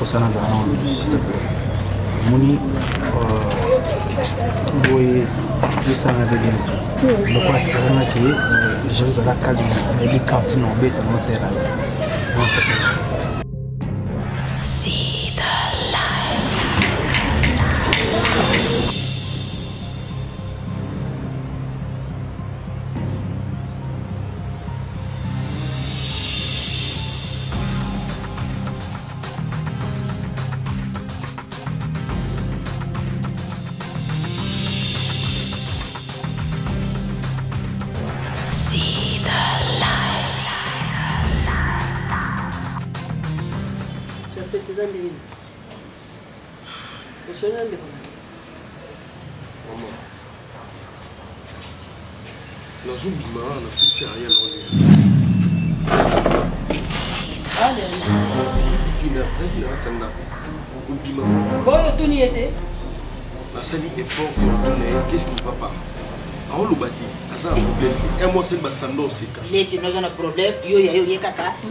ça dans un s'il te plaît. Moni, oui, ça m'avait bien dit. Donc, c'est vraiment que je vais à la case, mais les cartes n'ont pas été dans ce terrain. Qu'est-ce qui ne va pas? On le bâtit, ça a un problème. Et moi, c'est le basando aussi. Les qui n'ont un problème,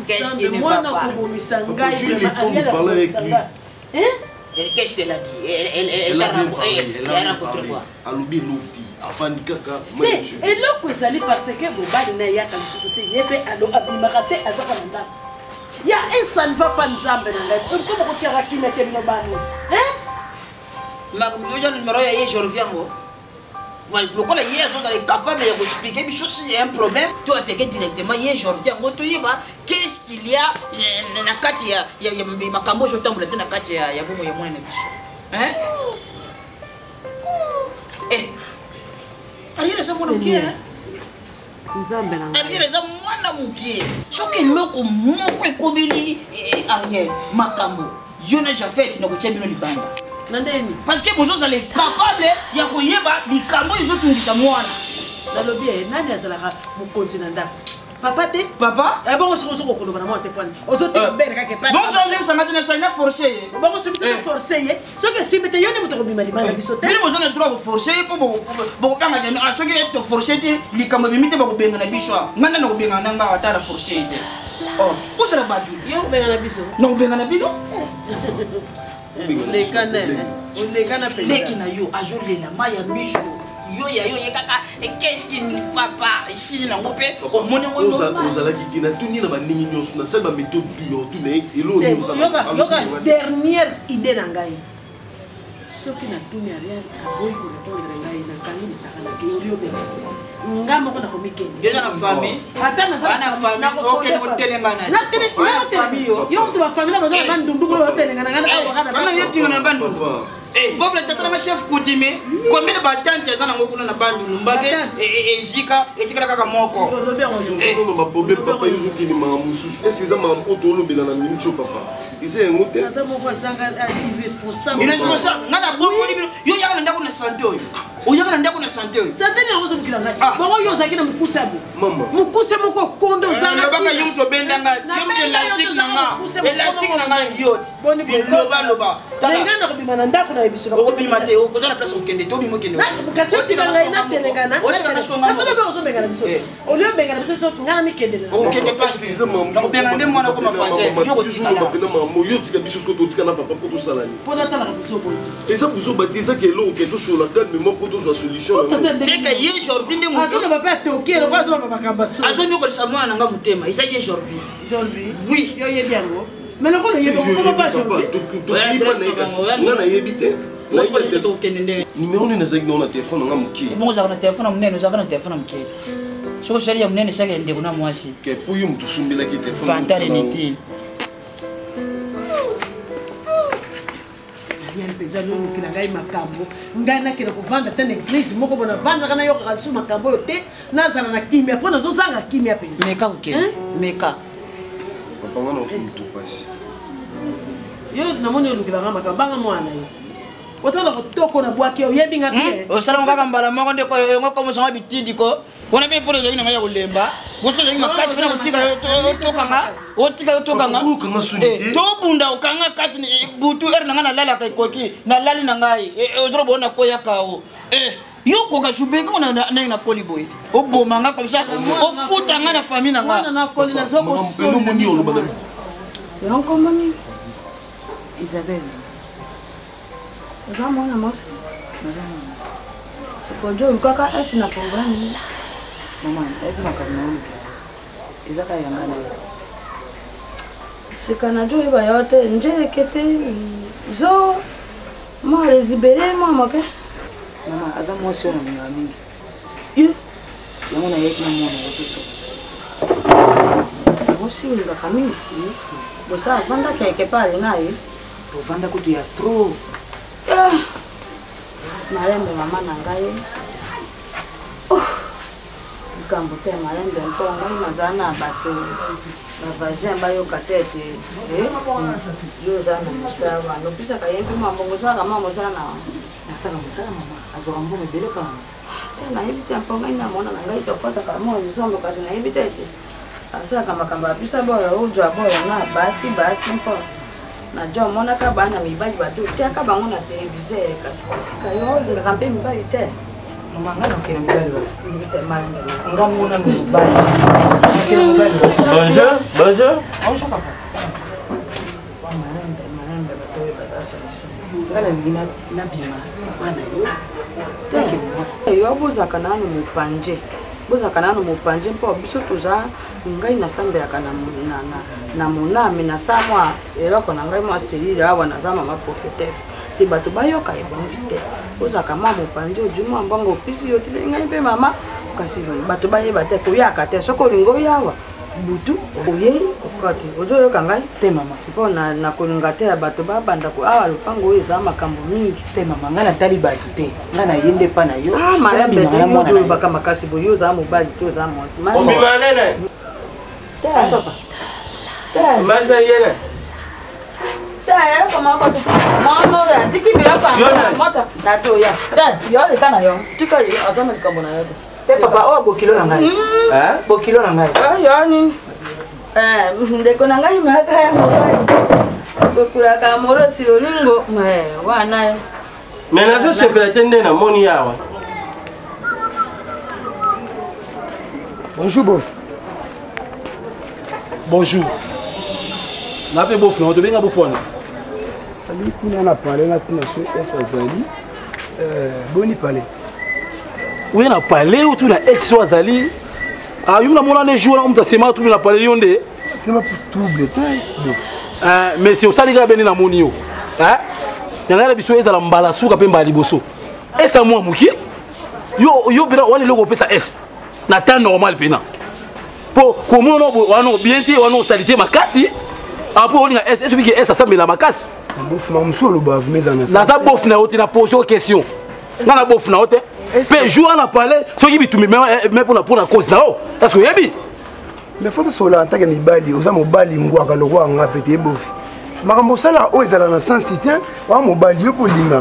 qu'est-ce qui ne va pas? J'ai eu le temps de parler avec lui. Qu'est-ce qu'elle a dit? Elle a rencontré quoi? Aloubi l'outil, avant de caca. Et là, vous allez parce que vous allez n'a y'a qu'à la société, il y a un abimaraté à Zakalanda. Il y a un ça ne va pas nous amener. Comment vous tirez à qui mettez nos banaux? Je reviens. Le cas hier, je suis capable d'expliquer s'il y a un problème. Tu as été directement hier, je reviens. Qu'est-ce qu'il y a? Il y a ma cambo, je tombe dans la carte, il y a beaucoup de moins de bichons. Hein? Eh! Ariel, ça mon outil, hein? Ariel, ça mon outil. Ce que l'on montre comme il Ariel, ma cambo. Je n'ai jamais fait une outil de banda. Parce que vous allez être capable de koyeba likambo ezotungisa mwana. Na lobi nani azalaka mu continent da. Papa te? Papa? Eh bon on se kokolo bana mo te pone. Ozote bere ka ke pa. Bon changer ça maintenant ça na forcer. Bon se mete forcer ye. Ce que si mete yone muto bima libana bisote. Bili mo zona droit forcer pour bon kanga jana a ce que to forcer te likambo bimite ba ko benga na biso. Ngana na ko benga na nga atara forcer te. Oh, ko sala badu. Yo benga na biso. Non benga na biso. Les canets, les canapés. Les qui n'a eu à jour la maille à mi jour. Yo ya kaka et qu'est-ce qui ne va pas ici na ngopé au monde on za qui na tuni na ba ningi nyosu na sel ba méthode du yo tune et lo nous ça. Yoga dernière idée na ngai. Ce qui na tuni rien a boy ko répondre ngai na kangi sakana ke yo be. Ngamba ko na komikeni. Yo na famille. Atana na famille. OK ko telengana. Na famille yo to ba famille ba za ba ndundu ko telengana ngana kana yo tinga na bandu. Eh, pauvre tata ma chef coutumier, combien de batailles ça na ngokuna na bandu mbage et zika et tikala kaka moko. Non ma problème papa yo qui ni ma mususu. Est-ce que ça ma auto lo bela na mincho papa. Ise ngote. Tata mo kwa zanga irresponsable. Irresponsable. Ngana bongo ni yo ya na ndako na santé oyo. Oyo na ndako na santé oyo. Santé na ngozo mukilanga. Bongo yo zaki na mukusabu. Mama. Mukuse moko kondo zanga. Baka yo to benda nga. Yo elastique na nga. Elastique na nga yote. Boni loba. Ngana ko bimana ndako na ebiso. Oko bimate o ko na place okende to bimo kende. Kasi otikanga ina telengana. Asolo be ozo bengana biso. Olio bengana biso ngana mikende. Okende pas tiza mamu. Na ko bengana mwana ko mafanje. Yo ko tikala. Yo tika biso ko to tika na papa ko to salani. Pona tala ko biso ko. Eza buzo batiza ke lo ke to sur la table mais moi ko to solution. C'est que hier aujourd'hui ne mo. Asolo papa toke lo kwazo papa makamba. Azo nyoko le savoir na nga mutema. Isa hier aujourd'hui. Aujourd'hui. Oui. Yo yebiango. Mais le rôle est comment pas aujourd'hui. Ngana yebite. Numéro ni nazaki na téléphone nga muki. Bon za na téléphone munene za na téléphone muki. Soko sheria munene saka ndeko na mwasi. Ke puyu mtu sumbila ki téléphone. Fantale niti. Ariel peza no mukila ngai makambo. Ngai na kina ko vanda tene église moko bona vanda kana yo ka su makambo yote nazana na kimia pona zo zanga kimia penza. Meka uke. Meka. Papa ngana ofumu pasi. Yo na moni olukila nga makambo nga mwana yo. Otala ko toko na bwaki o yebi nga pie. O sala ngaka mbala moko ndeko ngoko mo sanga bitindi ko. Kona be pole yina nga ya kulemba. Boso yina makati kana kutika tokanga. Otika tokanga. To bunda ukanga kati butu na nga na lala kai koki. Na lali na ngai. Ozro bona ko yakao. Yo ko ka subeka na poli boy. O boma nga comme ça. O futa nga na famille na nga. Na poli na zoko solo. Non komani. Isabelle. Oza mwana mwasi. Sikojo ukaka esi na programme. Mama, epi makambo na ezaka yanga na yo. Sikana jo iba yote nje kete zo mo rezibere mo moke. Mama, aza mwasi wana mwenga mingi. Yo. Yango na yeki na mwana yote. Bosi uliga kami. Bosa vanda keke pale naye. Tovanda kutu ya trop. Marembe mama na ngai. Kambo te marembe mpongo mazana bato. Bavagin bayoka tete. Yo zana musawa. No pisa kayempi mambo musaka mama sana. Nasala musala mama. Azora mbongo bele pa. Na hibite mpongo ina mona na ngai topata kama musombo kasi na hibite ete. Asa kama kamba pisa bora ujo bora na basi mpo. Na jo mona ka bana mibali batu te ka bango na televiser kasi. Kayo de rampe mibali te. Mama ngana kena mibali wala. Ngite malanga. Ngamona mibali. Bonjour, bonjour. Bonjour papa. Marembe bato bazaso. Ngana ngina na bima. Bana yo. Teke mwasi. Yo bozaka nanu mupanje. Bozaka nanu mupanje mpo biso tuza ngai na sambe ya kana na monami na samwa eloko na ngai mwa selile awa na zama ma prophétesse. Te bato bayoka ebongi te. Bozaka mwa mupanje ojuma mbongo pisi yo te ngai pe mama kasi bato bayeba te koyaka te soko lingo yawa. Butu oye okati ojo yoka ngai te mama. Mpo na kolinga te ya bato babanda ko awa lupango eza makambo mingi te mama ngana tali bato te. Ngana yende pa na yo. Marembe te mudu baka makasi boyo za mobali to za mwasi. Obima nene. Papa. Maza yene. Ya kama kwa no ya tiki bila pa mota na to ya yo le kana yo tika yo azama likambo na yo te papa o bokilo na ngai bokilo na ngai yo ni ndeko na ngai maka ya bokula ka moro silolingo wana mena so secrétaire na moni yawa. Bonjour bof. Bonjour. Na pe bof na to benga bofona. Ali kuna na parler na kuna so esa zali. Boni parler. Oui na parler ou tu na esa so zali. Ah yuna mona ne jour on ta sema tu na parler yonde. C'est ma trouble mais c'est au saliga beni na moni yo. Nyanga biso eza la mbala suka pe mbali boso. Esa moi muki. Yo bina wale logo pesa S. Na temps normal pena. Po comment on wano bien ti wano salité makasi. Après on a S qui est ça la makasi. Bof na msolo ba vumeza na ça. Na za bof na oti na poser question. Na na bof na oti. Pe jour na parler so yibi tu mais pour la cause na o. Parce que yebi. Mais faut que la attaque mibali oza mobali ngwaka lokwa nga pete bof. Makambo sala o ezala na sensité wa mobali yo polinga.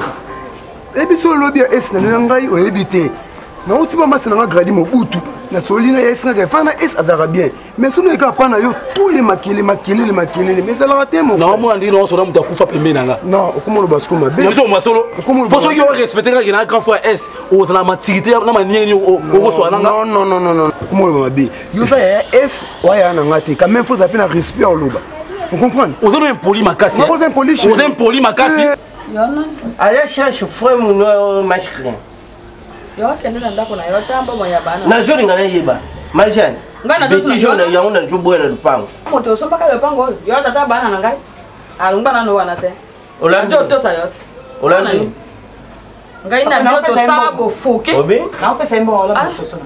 Ebi so lobi es na ngai o ebité. Na oti mama sana gradi mobutu na solina ya esinga fana es azara bien mais sono eka pana yo tous les makele mais ça la raté mon non moi ndi no so na mutakufa pembe nanga non okomo lo basco mabe non so masolo poso yo respecter ka na grand frère S o za na matirité na manière o so nanga non okomo lo mabe yo ça ya S wa ya na ngate quand même faut appeler respect au loba vous comprenez ozo impoli makasi ozo impoli makasi yona allez cherche frère mon masculin. Yo kende na ndako na yo tamba moya bana. Na jori ngana yeba. Marjane. Ngana to beti jona yango na jubo na lupango. Moto so paka lupango. Yo tata bana na ngai. Alungba na no wana te. Olandi to sa yo. Olandi. Ngai na to sa bo foke. Obi? Na pesa imbo wala msoso na.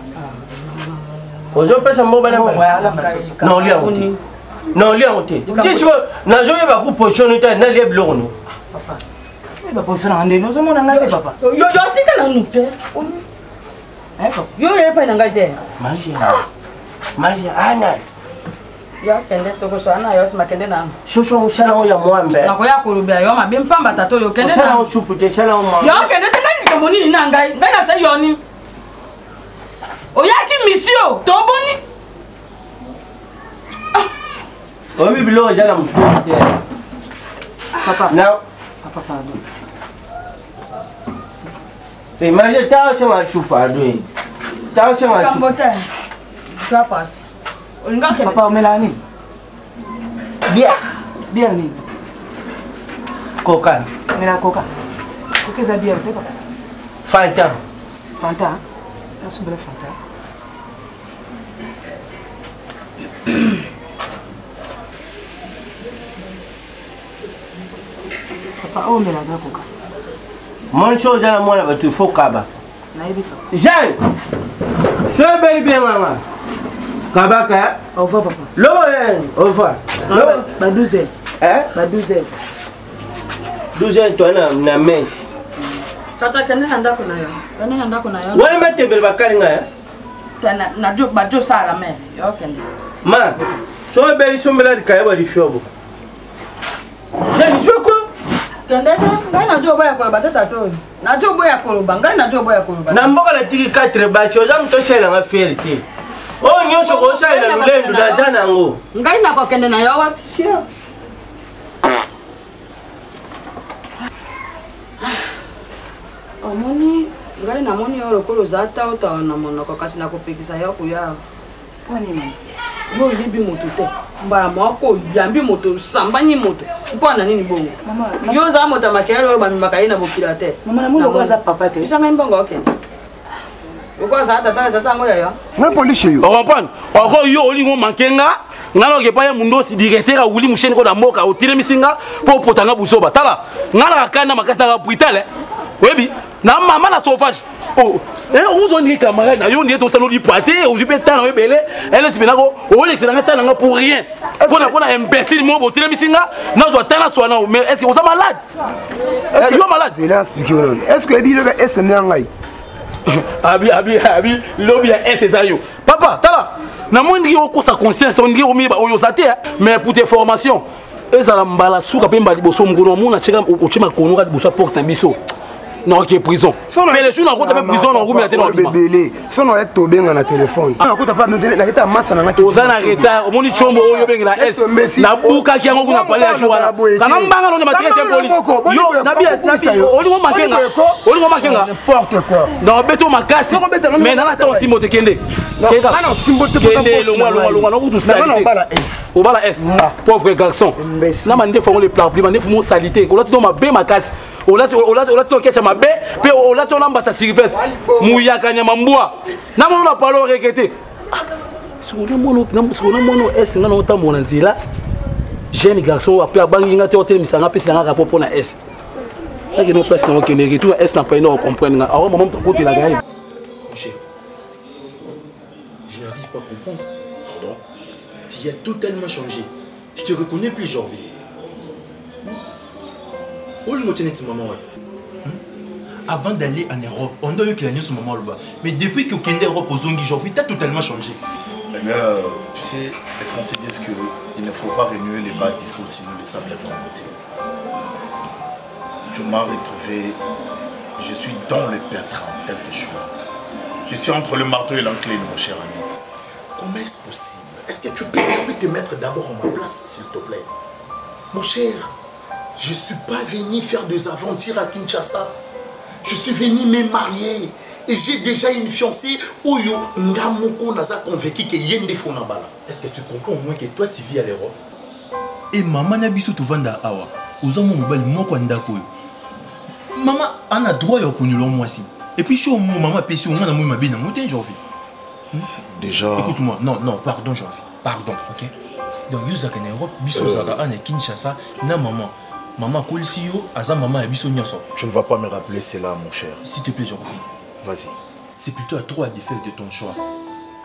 Ozo pesa mbo bana wala msoso. Na olia ote. Na olia ote. Ticho na jo yeba ku position ta na lie bloko no. Papa. Ba position ande no zo mona ngai papa. Yo tika na nupe. Yo yepa na ngai te. Maria ana. Ya kende to ko so ana yo sima kende na. Shosho ushala o ya mwambe. Na ko ya kurubia yo ma bim pamba tato yo kende na. Ushala o supu te shala o mwambe. Yo kende te ngai ke moni na ngai. Ngai na se yo ni. O ya ki mission to boni. Obi bilo jala mtu. Papa. Now. Papa pardon. Te Maria ta se ma chupa do. Ta se ma chupa. Kambote. Ça passe. Papa Melanie. Bien. Bien ni. Coca. Mais la Coca. Coca est bien, tu vois. Fanta. Fanta. La soupe de Fanta. Papa, oh, mais la Coca. Mon chose à moi, là, tu faut Kaba. Naïbito. Jeanne, sois bien, maman. Kabaka. Au revoir, papa. Au revoir. Bah, 12 heures. Hein? Bah, 12 heures. 12 heures, toi, na messe. Tata, kende na ndako na yo. Kende na ndako na yo. Ouais, mais tu veux pas hein? Na jo ba jo sala me. Yo kende. Ma, sois bien, ils sont là, ils caillent, ils font. Jeanne, tu veux quoi? Kende ngai na jo boya koloba tata to. Na jo boya koloba, ngai na jo boya koloba. Na mboka la tiki 4 basi, oza mto shela nga fierté. Oh, nyonso ko shela lulendo da jana ngo. Ngai na ko kende na yo wapi? Sio. Omoni ngai na moni yo lokolo za ta uta na monoko kasi na kopekisa yo kuya. Poni mama. Bo libi moto te. Mbala moko yambi moto sambani moto. Mpona nini bongo? Mama, yo za moto makelo ba mimakaye na bokila te. mama na mona ko za papa te. Bisa ngai mbongo okay. Pourquoi ça tata ngoya yo? Na police yo. On comprend. Encore yo olingo mankenga. Ngalo ke pa ya mundo si directeur a wuli musheni ko na mboka otire misinga po potanga busoba. Tala. Ngala kana makasa ga puitale. Webi. Na mama na sauvage. Oh. On dit camarade na yo ndié to salon di poité, on peut tant rebelle. Elle est binako, on est excellent tant pour rien. Pour na imbécile mo otire misinga, na doit tant so na mais est-ce que vous êtes malade? Est-ce que vous êtes malade? C'est là expliquer non. Est-ce que ebi le est ndangai? Abi lobby est ça yo. Papa, tala. Na mwindi yo ko sa conscience, on dit o mi ba oyo saté mais pour tes formations. Ezala mbala suka pe mbali boso mgono mona cheka o chima kono ka boso porte biso. Non, qui est prison. Mais les gens n'ont pas de prison, on a tellement de bébé. Son on est tombé dans le téléphone. On a pas de la guitare masse dans la aux anarrêta, au monde de chombo, au yobeng la S. Na bouka qui a mon na parlé à Joana. Quand on banga on est maté c'est poli. Yo, nabi, on lui manquenga. On lui manquenga. N'importe quoi. Non, beto makasi. Mais na ta aussi mote kende. Kenda. Non, simbote lo no tout ça. On va la S. On va la S. Pauvre garçon. Na mande font les plans, mande font salité. On a tout ma bé makasi. Ola to kecha mabe pe ola to namba sa sirvette muyaka nyama mbwa na mona palo rekete sona mono es ngana otambo na nzila jeune garçon après abangi ngate hotel misanga pesi na rapport pour na S là que nos place na okende retour S na pas no comprendre nga awa maman côté la gagne Michel, je n'arrive pas à comprendre. Pardon. Tu as totalement changé. Je te reconnais plus, Jorvi. Où est ce moment? Avant d'aller en Europe, on a eu qu'il y a ce moment là-bas. Mais depuis que Kende Europe aux Zongi, Jorvi, tu as totalement changé. Eh bien, tu sais, les Français disent qu'il ne faut pas remuer les bâtissons sinon les sables vont monter. Je m'en retrouvé, je suis dans le pétrin tel que je suis là. Je suis entre le marteau et l'enclume, mon cher ami. Comment est-ce possible? Est-ce que tu peux te mettre d'abord en ma place, s'il te plaît? Mon cher, je ne suis pas venu faire des aventures à Kinshasa. Je suis venu me marier. Et j'ai déjà une fiancée. Oyo Ngamoko n'a pas convaincu que Yende Fonabala. Est-ce que tu comprends au moins que toi tu vis à l'Europe? Et maman n'a biso tu vanda awa. Ozamo mobile moko ndako. Maman a un droit à connaître moi aussi. Et puis show mon maman pèse on a moi ma bine monter j'envie. Déjà. Écoute-moi, non, pardon j'envie. Pardon, OK? Donc yo zaka en Europe, biso zaka en Kinshasa, na maman. Maman Kolsio, Aza maman et biso nyonso. Tu ne vas pas me rappeler cela, mon cher. S'il te plaît, j'envie. Vas-y. C'est plutôt à toi de faire de ton choix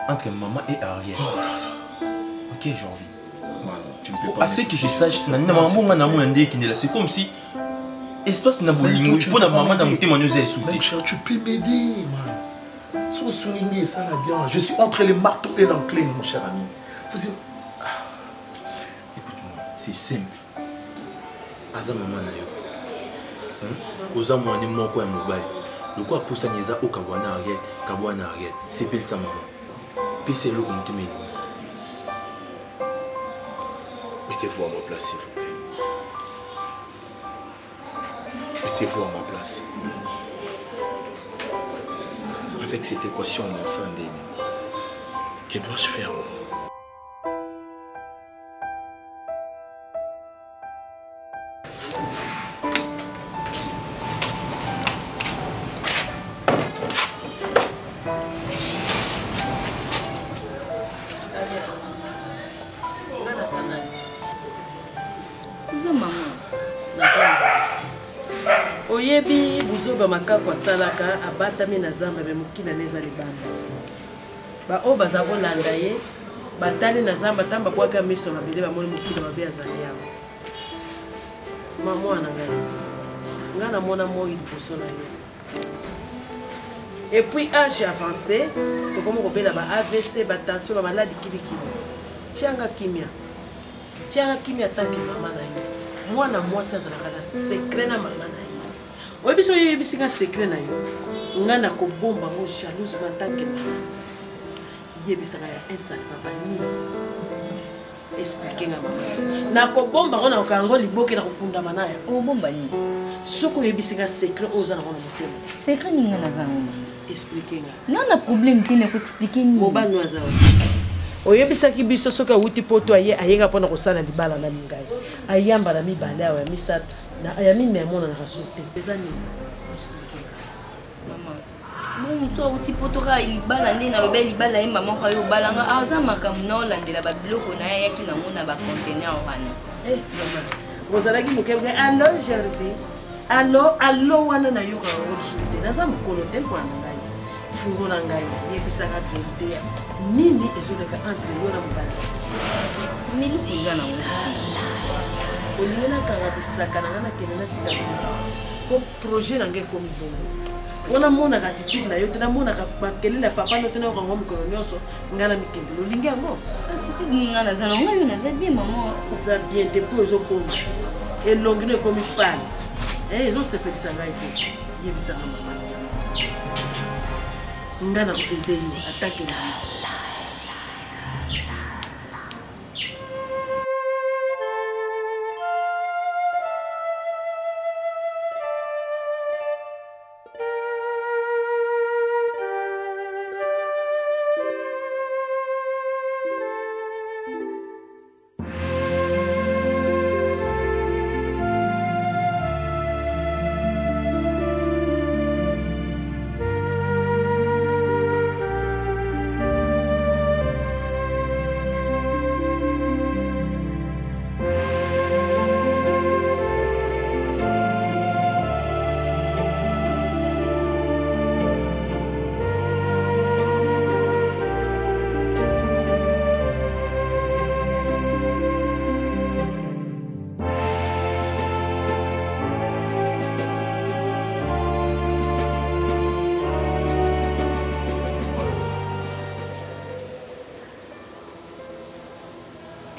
entre maman et Ariel. Ok, j'ai envie. Man, tu ne peux pas. Assez que je sache, c'est comme si espace n'a pas tu peux maman dans mon témoignage et souper. Mon cher, tu peux m'aider, man. Ça va bien. Je suis entre les marteaux et l'enclume, mon cher ami. Écoute-moi, c'est simple. Aza maman na yo. Oza mwana moko ya mobali. Le quoi pour ça niza au kabwana arrière, c'est pile sa maman. Puis c'est le comme tu me dis. Mettez-vous à ma place, s'il vous plaît. Mettez-vous à ma place. Avec cette équation en sang d'ennemi, que dois-je faire, moi? ba makako asalaka abatami na zamba me mokila neza libanda ba o baza kolanda ye batali na zamba tamba bwaka miso mabele bamoni mokila mabe azali yawo mwana ngai nga namona moi liboso na yo et puis âge avancé tokoma kobela ba AVC batension bamaladi kilikili tianga kimia tanke mama na yo mwana mwasi azalaka na secret na mama na yo oyebiso yo yebisinga secret na yo nga na kobomba mo jalousement tanke mama yebisaka ya insane papa ni expliquer nga mama na kobomba ko na okango liboke na kokunda manaya obomba ni soko yebisinga secret oza na kona motema secret ninga na zango expliquer nga nana problème tene ko expliquer ni mobani waza oyebisaki biso soki awuti poto ayenga mpona kosala libala na mingai ayamba na mibale awa ya misato ya mine yamonanaka so te eza nini expliquer mama moto awuti poto ka libala nde nalobi libala ye mama moko ayo obalanga aza makambo na olandela babiloko na ye ayaki nango na bacontener wana ozalaki mokemoke alo gerve alo wana nayokaka ngo lisusu te naza mokolo te mpona na ngai fungo na ngai yebisaka verite nini ezoleka entre yo na mobali miliki eza nango olingi nakanga bisaka na ngai nakende natika po projet na ngai ekomi bongo wana monaka attitude na yo te namonaka bakelele ya papa no te nayokango mikolo nyonso ngai na mikendelo olingi yango attitude ninga naza nango ngai yo naza bien mama oza bien depuis ozokoma elongi no ekomi pale ezosepelisa ngai te yebisaka mama ngai na koede yo atake na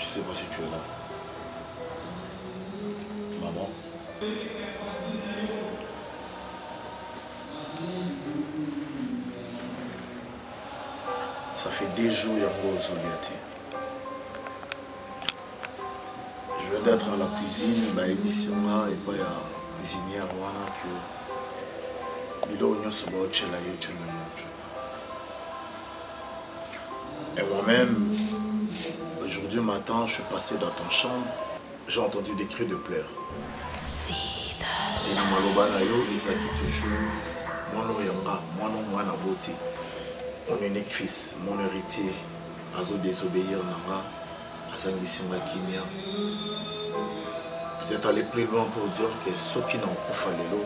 Je sais pas si tu es là. Maman. Ça fait des jours yango ozoliati. Je viens d'être à la cuisine, baebisinga et pas ya cuisinière wana que bilo nyonso baochela yo tu ne manges pas. Et moi-même, aujourd'hui matin, je suis passé dans ton chambre, j'ai entendu des cris de pleurs. Et dans ma lobanayo, ils ont toujours mon yanga, mon aboti, mon unique fils, mon héritier, azo désobéir nanga, asangi singa kimia. Vous êtes allé plus loin pour dire que ceux qui n'ont pas fait l'élo,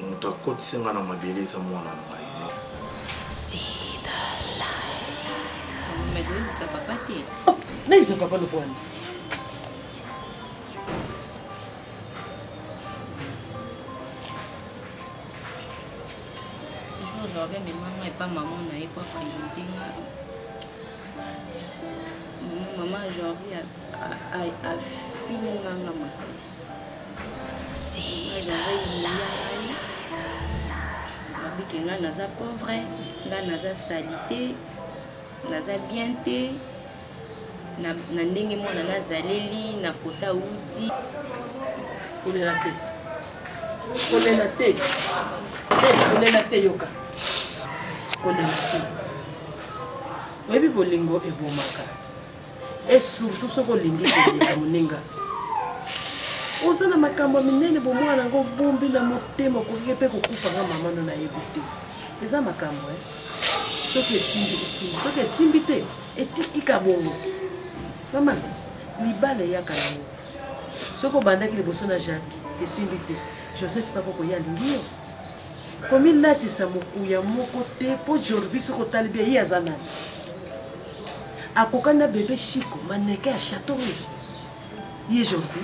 on t'a côté singa na mabili sa mwana nanga. Ça papa te. Non, ils sont pas le point. Je reviens mais maman et pas maman n'a pas présenté maman aujourd'hui a fini na makasi. C'est là. Avec nga naza pauvre, nga naza salité. Naza bien te na ndenge mwana nazaleli na kota uti kolela te yoka kolela te oyebi bolingo ebomaka et surtout soko olingi koleka moninga oza na makambo minene bomwana yango bombi na motema okoki mpe kokufanga mama no nayebi te eza makambo soki esimbi te etikika bongo mama libala eyaka yango soki obandaki liboso na Jacques esimbi te Joseph pas pour y aller. Comme il l'a dit ça mokuya moko te pour Jorvi ce que talibé y azana. Akokana bébé Chico maneke à château. Yé Jorvi.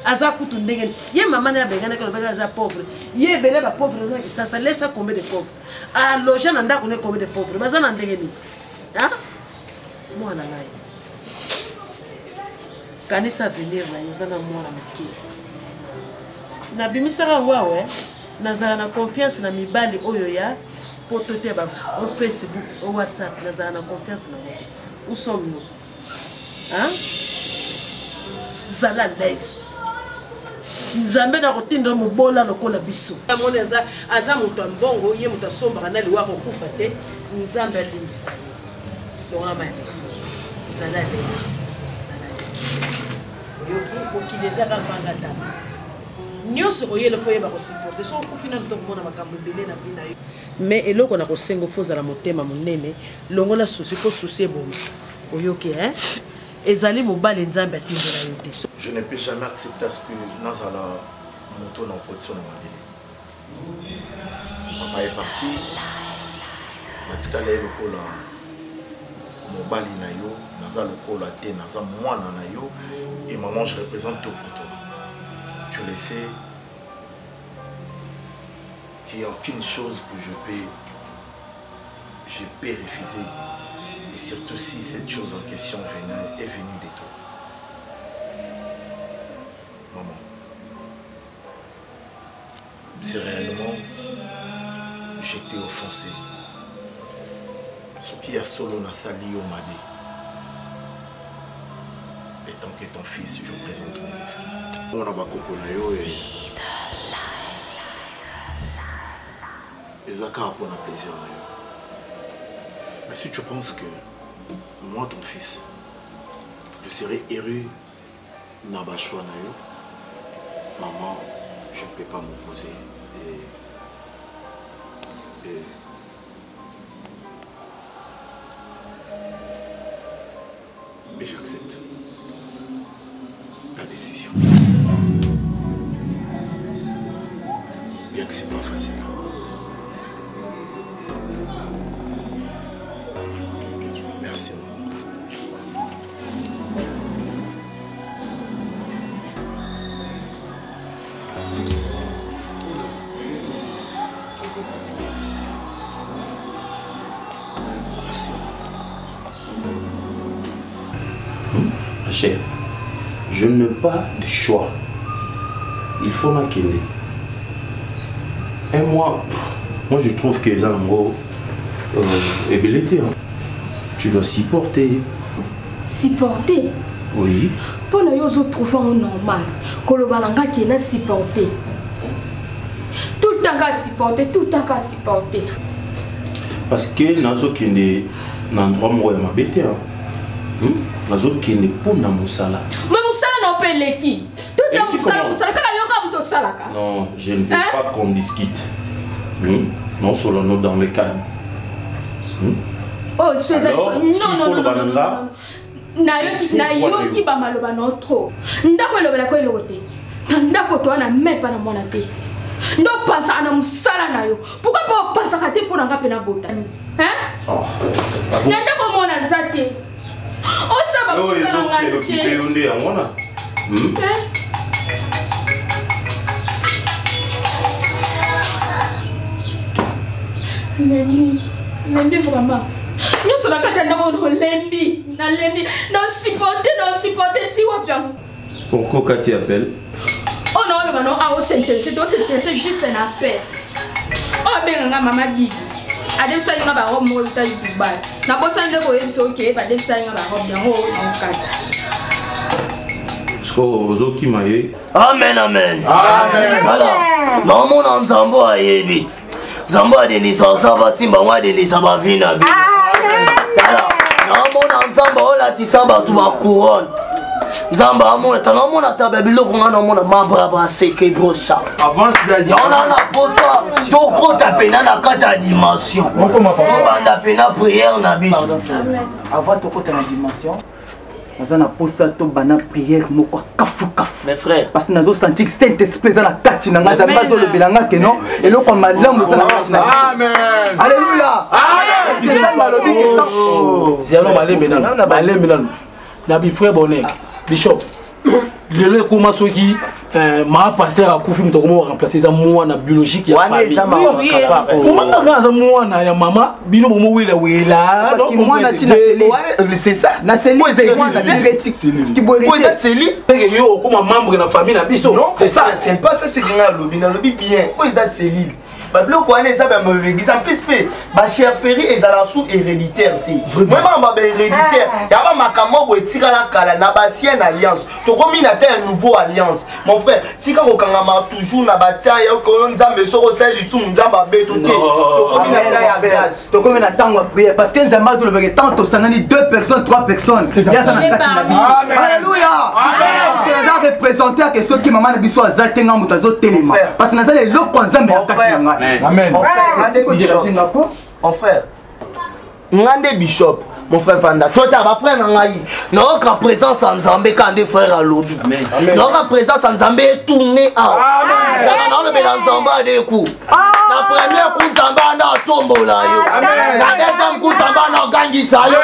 Aza kutu ndenge. Yé maman na bengana que le bébé aza pauvre. Yé belé ba pauvre ça laisse combien de pauvres. À loger nanda connaît combien de pauvres. Bazana ndenge ni. Hein? Moi na ngai. Kanisa venir na yozana moi na moké. Na bimisaka wawe. Nazala na confiance na mibali oyo ya potote ba au Facebook au WhatsApp nazala na confiance na moto où sommes-nous hein zala laisse nzambe na kotinda mobola lokola biso amone aza moto mbongo ye moto somba na liwa ko kufa te nzambe alimbisa ye lona ma zala laisse yoki okileza ka bangata nyonso koyele fo yeba kosupporter so kufina mto komona makambo ebele na bina yo mais eloko na kosengo fozala motema monene longola souci po souci ebongo oyoki hein ezali mobali nzambe atindola yo te. Je ne peux jamais accepter ce que nazala moto na position na mabele. Papa est parti. Matikala lokola mobali na yo naza lokola te naza mwana na yo et maman je représente tout pour toi. Tu le sais qu'il n'y a aucune chose que je peux refuser. Et surtout si cette chose en question est venue de toi. Maman, si réellement j'étais offensé, ce qui a solo n'a sali au madé. Et tant que ton fils, je présente mes excuses. On a bakoko na yo et Zaka pour un plaisir na yo. Mais si tu penses que moi, ton fils, je serai heureux na ba choix na yo, maman, je ne peux pas m'opposer et j'accepte ta décision. Bien que c'est pas facile. Merci maman. Merci mon fils. Merci. Ma chère, je n'ai pas de choix. Il faut m'accueillir. Et moi je trouve que les Zango est belleté. Tu dois supporter. Supporter? Oui. Pour nous trouver normal. Kolobalanga qui est supporter. Tout le temps à supporter, tout le temps à supporter. Parce que nazo qui est dans l'endroit où je m'habite. Nazo qui n'est pas dans Moussala. Mais Moussala n'a pas l'équipe. Tout le temps Moussala. Non, je ne veux pas qu'on discute. Non seulement dans le cadre. Oh, tu sais, non. Nayoki ba maloba no trop. Ndako loba ko elote. Ndako to na même pas na mona te. Ndo pensa na musala na yo. Pourquoi pas pensa ka te pour nga pena bota? Hein? Oh. Ndako mona zate. O sa ba musala nga te. Occupé onde ya mona. Lembi vraiment. Nous sommes à Lembi. Non, supporter, tu vois. Pourquoi Cathy appelle? Oh non, c'est juste un appel. Oh, ben, maman dit. Adem sa nga ba rob mo ita Dubai. Na bosa ndeko yebiso okay, ba dem sa nga ba rob yango on kata. Sko ozoki maye. Amen. Voilà. Non mon nzambo ayebi. Nzambo adenisa saba simba mwa adenisa ba vina bi. Voilà. Non mon nzambo ola tisaba tu ba couronne. Nzamba amona tanamona ta biloko ngana mona mambra ba seke brocha. Avance d'aller. On a la posa toko ta pena na kata dimension. On banda pena prière na biso. Avant toko ta dimension. naza na posa to bana prière moko kafu kafu mes frères parce que nazo sentir que Saint Esprit za na kati na ngaza bazo le belanga ke non et loko malamu za na kati na amen alléluia amen c'est malobi ke tant ziano malembe nan na bi frère bonheur bishop lelo ekoma soki ma pasteur akufi mutu okoma remplacer eza mwana biologique ya famille za mwana ya mama bino bomo wela mwana tina c'est ça na cellule qui boire c'est cellule yo okoma membre na famille na biso c'est ça c'est pas ça c'est nga lobi bien quoi ça cellule Bablo quoi les abs me réglise en plus ba chefferie ezala sous héréditaire té vraiment ba héréditaire ya ba makamo bo etika la kala na ba ancienne alliance to komi na terre nouveau alliance mon frère tika ko kangama toujours na bataille ko nzambe soko sel lisu nzamba beto té to komi na terre ya base to komi na tango prière parce que nzamba zo le tant to sangani 2 personnes 3 personnes ya ça na kati na biso alléluia amen que les a représenté que ceux qui maman na biso azatenga mutazo telema parce que na zale loko nzambe ya kati na amen. Mon frère, Ngande Bishop, mon frère Fanda, toi tu as ma frère Nangaï. Notre présence en Zambé quand des frères à lobby. Notre présence en Zambé est tournée à. Amen. Dans le mélange Zamba des coups. La première coup Zamba na tombo là yo. La deuxième coup Zamba na gangi sa yo.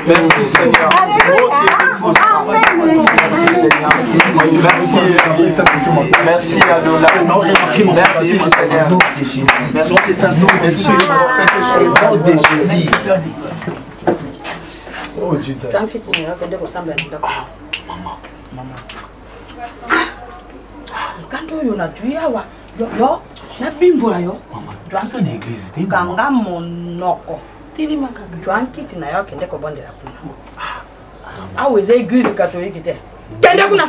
Merci Seigneur. Merci Adonai. Merci Seigneur. Merci Esprit de sur le nom de Jésus. Oh Jésus. Quand on a tué awa, yo, na bimbola yo. Tout ça l'église. Kanga monoko. Tilima kanga. Joan kiti na yo kende ko bonde la kuna. Ah oui, c'est église catholique té. Kende kuna.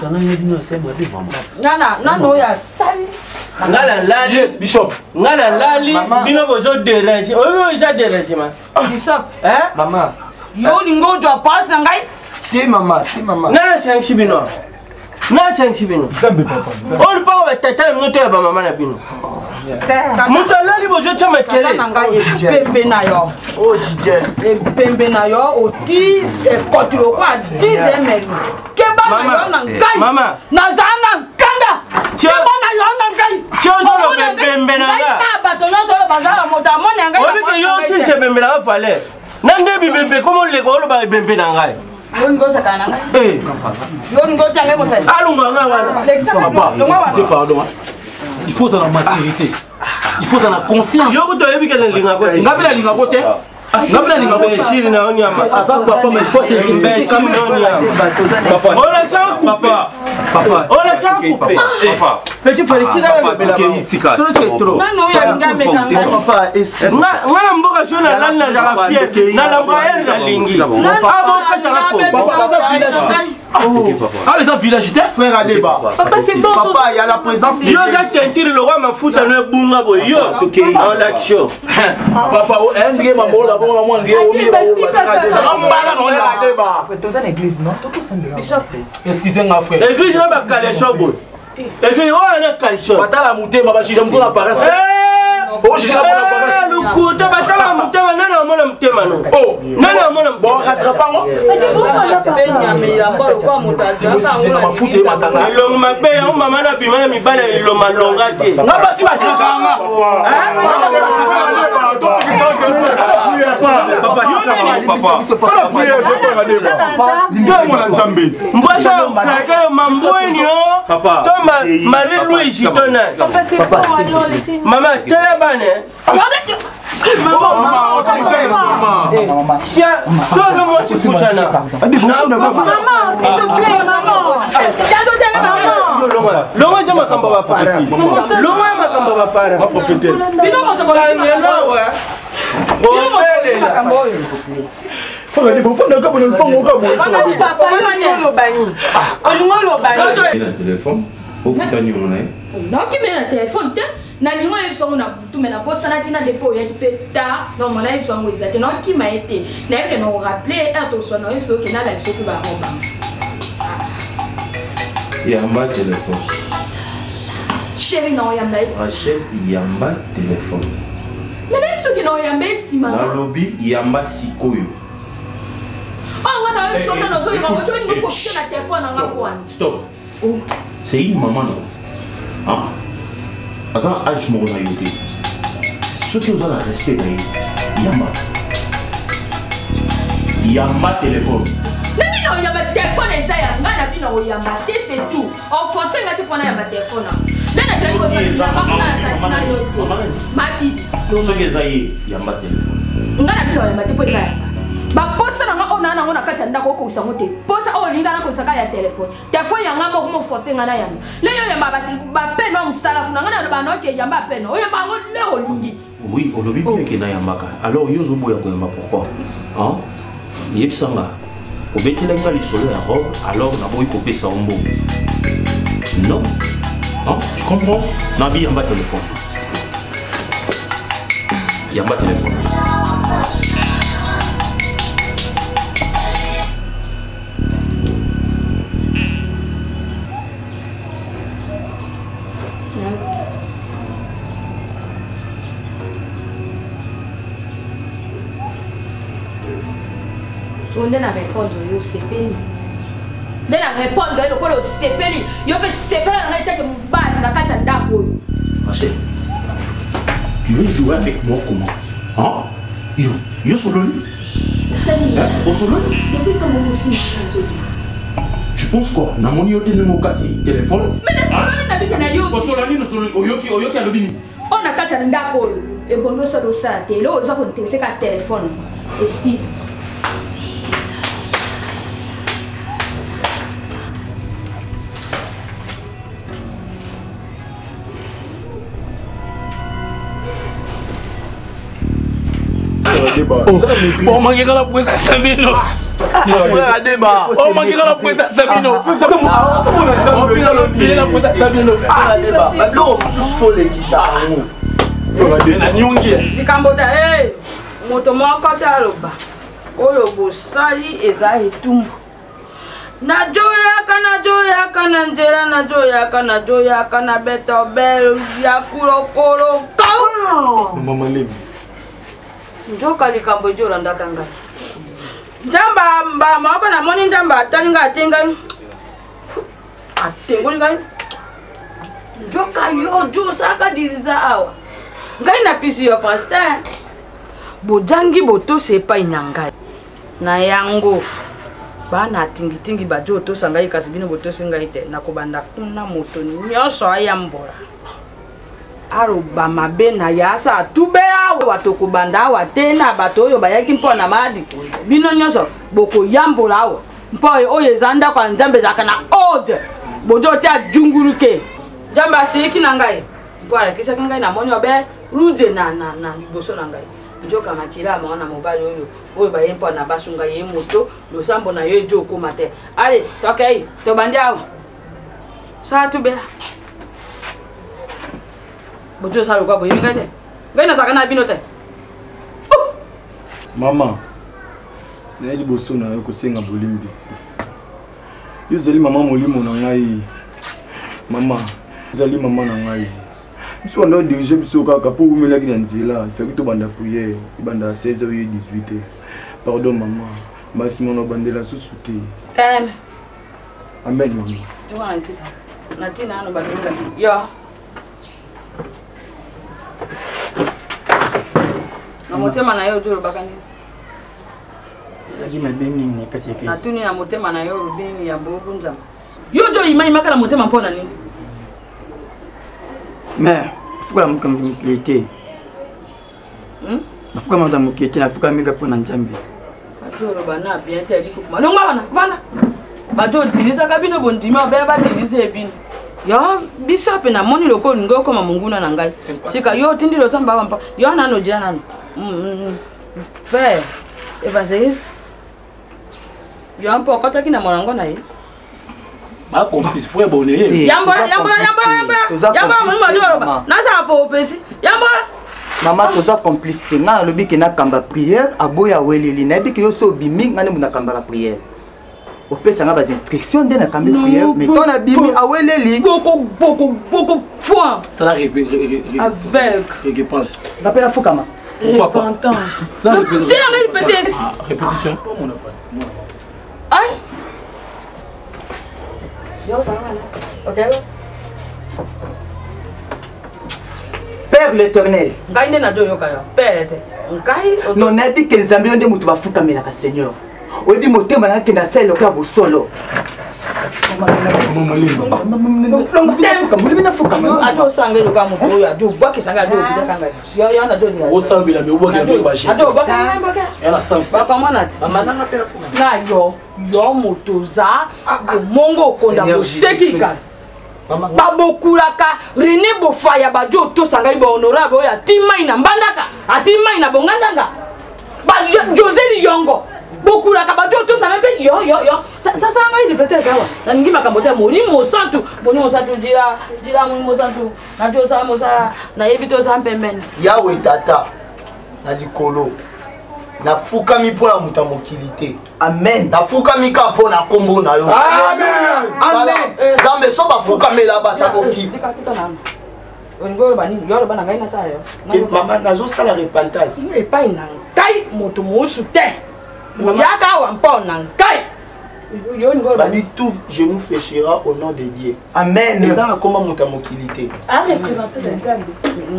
Nana, nano ya sali. Ngala lali bishop. Ngala lali bino bozo déranger. Oyo isa déranger ma. Bishop. Hein? Maman. Yo lingo jo passe na ngai. Té maman. Nana shangi bino. Na shangi bino. Zambe papa. On pa ba tata moto ya ba mama na bino. Moto lali bozo chama kele. Na ngai pembe na yo. Oh Jesus. E pembe na yo o 10 e kotilo kwa 10 ml. Keba na yo na ngai. Mama. Na zana kanga. Keba na yo na ngai. Chozo lo pembe na nga. Na bato nyoso yo bazala moto amone ngai. Obi ke yo si se pembe na fale. Nande bi pembe komo le ko lo ba pembe na ngai. Yo ngo sakana ngai. Yo ngo tangai mo sai. Alunga nga wana. Papa, c'est pardon. Il faut dans la maturité. Il faut dans la conscience. Yo kuto yebi kele linga ko. Ngabela linga ko te. Ngabela linga ko shiri na onyama. Asa papa mais il faut se respecter comme papa. On a déjà coupé. Papa. On a déjà coupé. Papa. Petit frère tira le bela. Trop c'est trop. Nano ya ngame kanga. Papa, excuse-moi. Nga mboka jona lana na jara fier. Na la voyage na lingi. Abo katara ko. Papa ça village. Ah les village frère Adeba. Papa c'est bon. Papa, il y a la présence de Yo za sentir le roi mafuta na bunga bo yo. En action. Papa ndike mamola bon moi ndike o mi ba o mbala no la Adeba. Toi dans l'église non? Toi sandela. Bishop. Excusez-moi frère. Église na ba kale shobo. Église o na kale shobo. Batala mutema ba shija mko na paresse. Oh shija mko na paresse. Lukuta batala mutema nana mona mutema no. Oh nana mona bon rattrapango. Ilongo mabe ya mama na bima na mibala iloma longa te. Ngaba si batrikanga. Mbwasa kaka mamboeni yo. To Marie Louise tona. Mama taya bane. Maman. Sia, soga moi c'est fouchana. Maman, s'il te plaît, maman. Longo za makamba ba para. Longo ya makamba ba para. Ma prophétesse. Bino mo ko la ngelo wa. Bopele la. Faut que vous faites comme le pongo comme vous. Papa, on est au bagni. On est au bagni. Le téléphone. Au foot à Nyon. Non, qui met le téléphone na lingo yeso na butu mena bosana tina depo ya peta non mon live so ngweza te non qui m'a été na que non rappeler to so na yeso ke na la so ku ba roba Yamba téléphone. Chérie non yamba ici. Rachel Yamba téléphone. Mais na yeso ke non yamba ici mama. Na lobby Yamba sikoyo. Oh on a yeso na so yamba so ni ko profiter na téléphone na ngwa. Stop. Oh, c'est une maman non. Ah. Attends, je m'en vais aider. Ceux qui ont un respect, Yamba téléphone. Non, Yamba téléphone, ça y a Yamba, c'est tout. On force à te prendre Yamba téléphone. Là, la Yamba téléphone. Yamba téléphone. Ba posa na ona na ngona kacha ndako ko usango te posa o linga na ko saka ya telefone telefone ya ngamba ko mo forcer ngana yamba le yo yamba ba pe no msala kuna ngana ba no ke yamba pe no yamba ngo le o lingiti oui o lobi bien ke na yamba ka alors yo zo boya ko yamba pourquoi hein yebsanga o betela nga li solo ya robe alors na boy ko pesa ombo non hein tu comprends na bi yamba téléphone on a répondre yo sepeli ndena répondre yo ko lo sepeli yo pe sepela na itake mbali na kacha ndako yo Rachel tu veux jouer avec moi comment hein yo solo Sani au solo depuis quand mon aussi tu penses quoi na moni yo tene mo kati téléphone mais solo na bita na yo ko solo ni no solo oyoki alobini on a kacha ndako yo e bondo solo sa te lo za ko ntese ka téléphone excuse Oh, manqué la puesta stamino. Oh, manqué la puesta stamino. Moto moko taloba oyo bosali eza etumbu najoyaka na nzela najoyaka na betobel ya kulokolo Mama Levi njoka likambo ejo olandaka ngai njamba moko namoni njamba atali ngai atengoli ngai njoka yojo osaka diriza awa ngai napisi yo paster bojangi botosa epai na ngai na yango bana tingitingi bajo otosa ngai kasi bino botosi ngai te nakobanda kuna moto nyonso ayambola aroba mabe na yasa atube awa bato kobanda awa te na bato oyo bayaki mpona madi bino nyonso bokoyambola awa mpo oyo eza ndako ya nzambe ezalaka na ode bojo te ajunguluke nzambe asiki na ngai mpo alakisaki ngai namoni obe ruje na liboso na ngai njoka makila maona mobali oyo baye mpona basunga ye moto losambo na yo ejo okoma te ale tokei tobandi awa saa tubela bojo salo kwa boyemi ngai te ngai nazalaka na bino te mama naye liboso na yo kosenga bolimbisi yo ozali mama molimo na ngai mama ozali mama na ngai biso banda odirige biso kaka mpo omelaki na nzela ifaki tobanda priere ebanda 16h 18h pardon mama basima na obandela susu te amen mama natina ano badonga yo na motema na yo ojolo bakani Selagi mabemi ni kati ya kesi. Natuni na motema na yo rubini ya bobu nzama. Yo jo imani maka na motema mpona nini? Mais fuka muka mkilete. Nafuka mata mkilete nafuka mika pona nzambe. Batoro bana bien te liko kuma. Nonga bana, vana. Bato diriza kabino bondima ba dirize ebino. Yo biso pe na moni loko ngo koma munguna na ngai. Sika yo tindi lo samba wampa. Yo nano jira nano. Frère, évangéliste. Yo un peu kota kina monango na ye. Ba complice frère bonné. Yamba moni madoro. Na sa po ofesi. Yamba Maman toza complice te nga lobi ke na kamba prière aboya weleli na bi ke yo so bimi nga ne muna kamba la prière. Opesa nga bas instructions de na kamba prière mais ton abimi aweleli beaucoup point. Ça la avec je pense. Rappelle la fukama. Repentance. Ça répéter. Répétition. Aïe. Yo ça va. OK. Père l'Éternel. Non, n'a dit que les amis ont des moutons à foutre à Seigneur. Ou dit moté malin qui n'a celle au cas au solo. Babokulaka René Bofaya bajo to sanga ibo honorable ya timai na mbandaka atimai na bongandanga ba José Liongo bokulaka bajo to sanga pe yo ça sanga il peut-être ça na ngi makambote moni mo santu dira mo santu na jo sa mo sa na yebito sa mpemene yawe tata na likolo na fukami pona muta mokilité amen na fukami ka pona kombo na yo amen amen zambe so ba fukami la bata koki ongo bani yo bana ngai na tayo maman nazo sala repentance e pa inangai moto mosu te yaka wa mpona ngai Babi tout genou fléchira au nom de Dieu. Amen. Les gens comment muta mokilité. Ah représentant de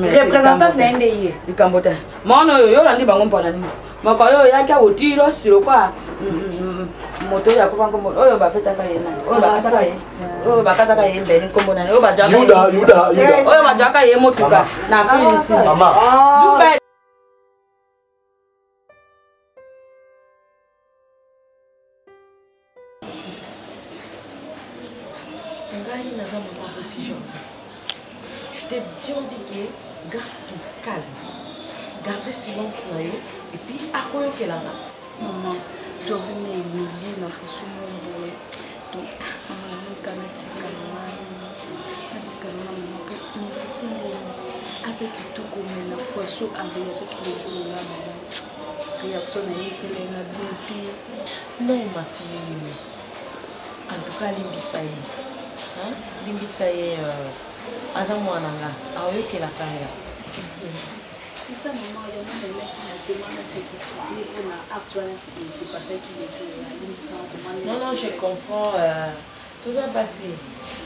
représentant de NDI. Ikambote. Mono yo landi bango mpona nini. Moko yo yaka otiro silo kwa moto ya kuvango moto oyo bafeta ka yena. Oyo bakata ka yembe nkombo nani. Oyo bajaka. Yuda. Oyo bajaka yemotuka na filisi. Mama. Je t'ai bien dit que garde ton calme, garde silence là et puis à quoi que là. Maman, je vais m'humilier dans le fond mon boy. Donc maman on kanatika maman pour forcer à ce que tout comme na fosso à réagir tous les jours là maman. Réaction c'est la beauté. Non ma fille. En tout cas l'imbisaï. Hein? L'imbisaï Azamouananga, aoyoke la carrière. C'est ça, maman, il y a même des mecs qui nous demandent si c'est pour actuellement c'est pas ça qui les joue. Non, je comprends. Tout ça passé.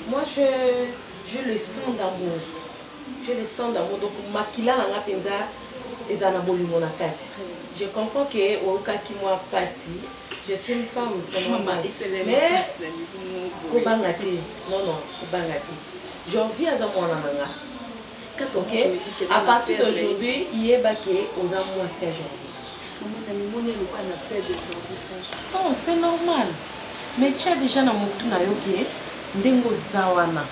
Moi, je le sens d'amour. Je le sens d'amour. Donc, Makila Nanga Penza et Zanaboli Monakati. Je comprends que Oka qui m'a passé. Je suis une femme, c'est normal. Mais, Kobangati. Non, Kobangati. Je reviens à Zamouananga. Ok? À partir d'aujourd'hui, il est baqué aux amours à Serge. Oh, c'est normal. Mais tu as déjà dans mon tour, Ndengo Zawana.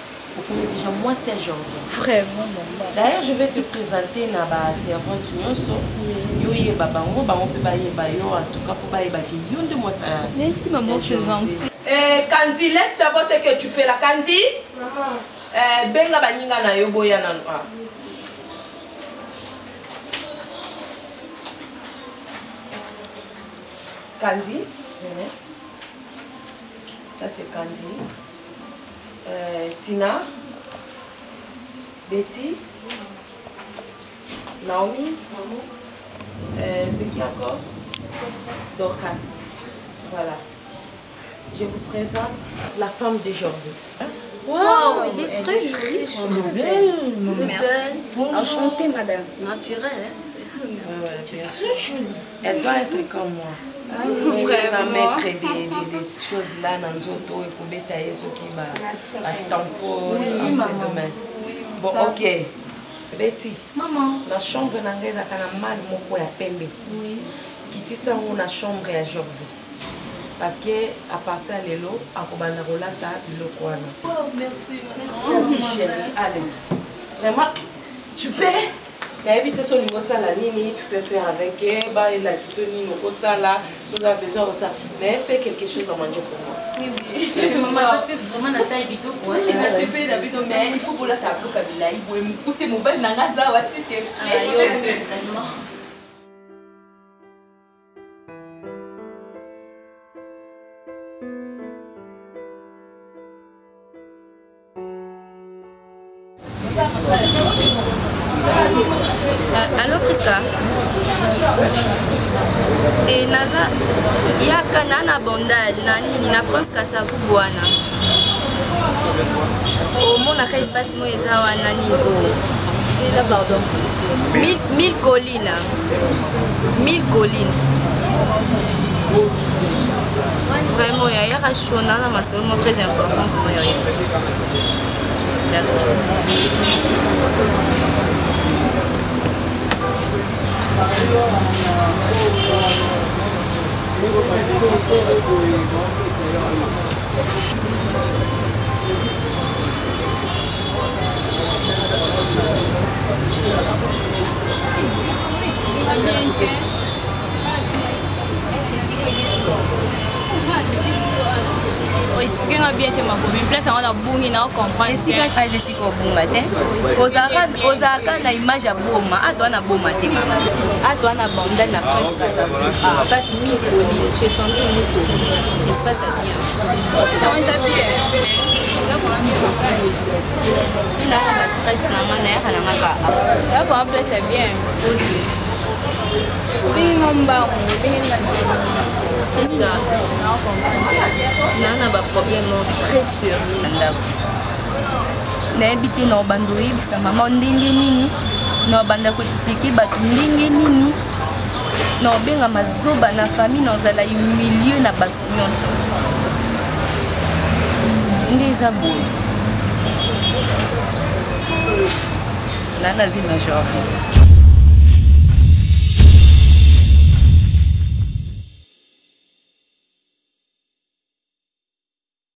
Déjà, moi, c'est Jordan. Vraiment, maman. D'ailleurs, je vais te présenter la servante Nyonso. Yoye Babango, Bango Pebaye Bayo, en tout cas, pour Baye Baki. Yon de moi ça. Merci, maman, c'est gentil. Candy, laisse d'abord ce que tu fais là, Candy. Benga Baninga na Yoboya Nanwa. Candy. Ça, c'est Candy. Tina, Betty, Naomi, c'est qui encore? Dorcas. Voilà. Je vous présente la femme d'aujourd'hui. Hein? Wow, elle est très jolie. Belle. Merci. Enchantée, madame. Naturelle. Bien sûr. Elle doit être comme moi. Vraiment. Mettre des choses là dans les autos et pour bétailler ce qui va à tampon après-demain. Bon, ok. Betty. Maman. La chambre nangaise a mal moko ya pembe. Oui. Qui ça la chambre à Jorvi. parce que à partir de l'élo, à Kobana Rolata, Bilokwana. Oh, merci. Merci chérie. Allez. Vraiment, tu peux. Tu peux faire avec elle, la tu as besoin de ça. Mais fais quelque chose à manger pour moi. Oui, oui. Maman, je peux vraiment la taille vidéo pour elle. Mais il faut pour la table. Il faut me pousser mon bel nangaza, s'il te plaît. Vraiment. Allô Krista. Et naza yaka nana bondal nani na presque sa bwana. Au mona ka espace mo eza wana nini c'est là pardon. 1000 collines. 1000 collines. Vraiment il y a un chona na masomo très important pour moi. D'accord. Expliquez-moi bien tes magoumi. Place on a bouni na comprendre. Si ka kaze siko bunga te. Ozaka na image ya boma. Atwa na boma te mama. Atwa na banda na presque ça. Passe 1000 collines chez son moto. Espace bien. Ça on est bien. Na la stress na mana ya kana maka. Là pour un place bien. Oui, ngomba, Qu'est-ce que nana ba problème très sérieux ndako. Na habité na bando yebisa mama ndenge nini na banda ko expliquer ba ndenge nini na benga mazoba na famille na zala milieu na ba nyonso. Ndeza boy. Nana zi major.